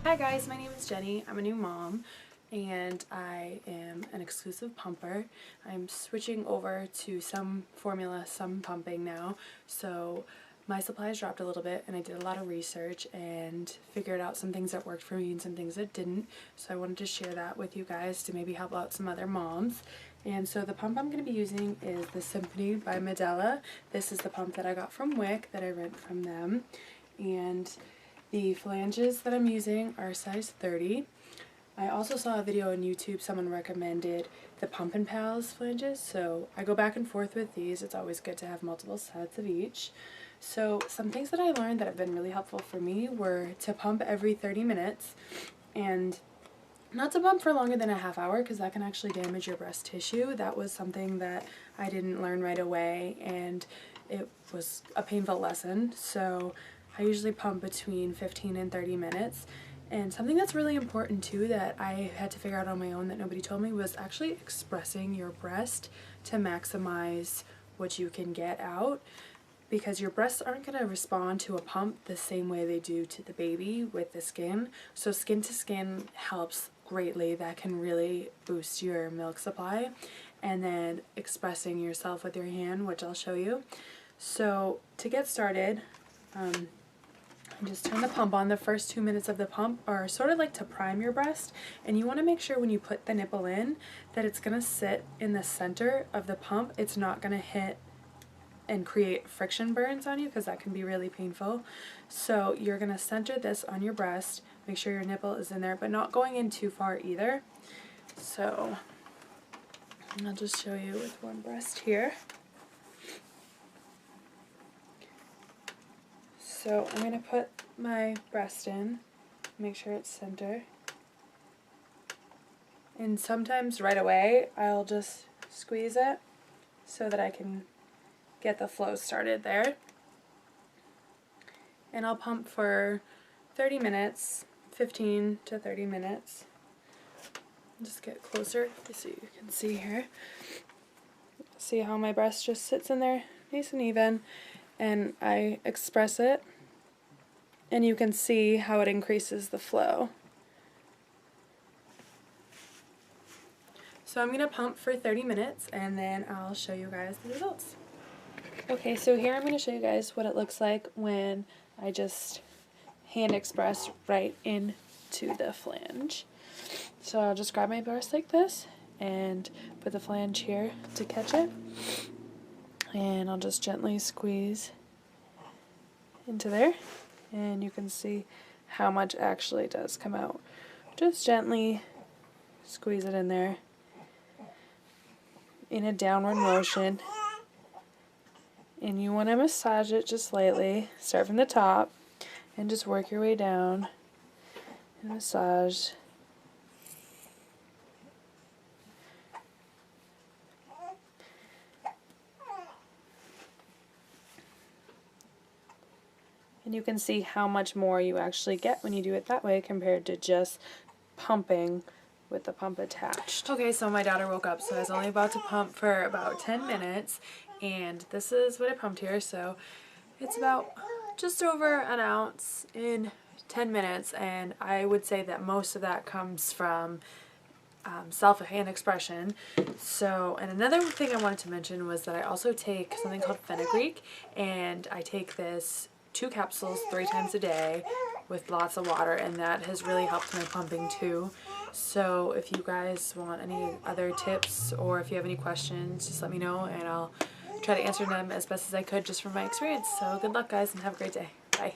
Hi guys, my name is Jenny. I'm a new mom and I am an exclusive pumper. I'm switching over to some formula, some pumping now. So my supplies dropped a little bit and I did a lot of research and figured out some things that worked for me and some things that didn't. So I wanted to share that with you guys to maybe help out some other moms. And so the pump I'm going to be using is the Symphony by Medela. This is the pump that I got from Wick that I rent from them. And the flanges that I'm using are size 30. I also saw a video on YouTube, someone recommended the Pump and Pals flanges, so I go back and forth with these. It's always good to have multiple sets of each. So some things that I learned that have been really helpful for me were to pump every 30 minutes and not to pump for longer than a half hour because that can actually damage your breast tissue. That was something that I didn't learn right away and it was a painful lesson. So I usually pump between 15 and 30 minutes. And something that's really important too that I had to figure out on my own that nobody told me was actually expressing your breast to maximize what you can get out, because your breasts aren't going to respond to a pump the same way they do to the baby with the skin. So skin to skin helps greatly. That can really boost your milk supply. And then expressing yourself with your hand, which I'll show you. So to get started, just turn the pump on. The first 2 minutes of the pump are sort of like to prime your breast, and you want to make sure when you put the nipple in that it's going to sit in the center of the pump. It's not going to hit and create friction burns on you because that can be really painful. So you're going to center this on your breast, make sure your nipple is in there, but not going in too far either. So I'll just show you with one breast here. So I'm going to put my breast in, make sure it's center. And sometimes right away I'll just squeeze it so that I can get the flow started there. And I'll pump for 30 minutes, 15 to 30 minutes. Just get closer so you can see here. See how my breast just sits in there nice and even. And I express it, and you can see how it increases the flow. So I'm going to pump for 30 minutes and then I'll show you guys the results. Okay, so here I'm going to show you guys what it looks like when I just hand express right into the flange. So I'll just grab my breast like this and put the flange here to catch it. And I'll just gently squeeze into there, and you can see how much actually does come out. Just gently squeeze it in there in a downward motion, and you want to massage it just lightly. Start from the top and just work your way down and massage. And you can see how much more you actually get when you do it that way compared to just pumping with the pump attached. Okay, so my daughter woke up, so I was only about to pump for about 10 minutes, and this is what I pumped here. So it's about just over an ounce in 10 minutes, and I would say that most of that comes from self-hand expression. So, and another thing I wanted to mention was that I also take something called fenugreek, and I take this 2 capsules 3 times a day with lots of water, and that has really helped my pumping too. So if you guys want any other tips or if you have any questions, just let me know and I'll try to answer them as best as I could just from my experience. So good luck guys and have a great day. Bye.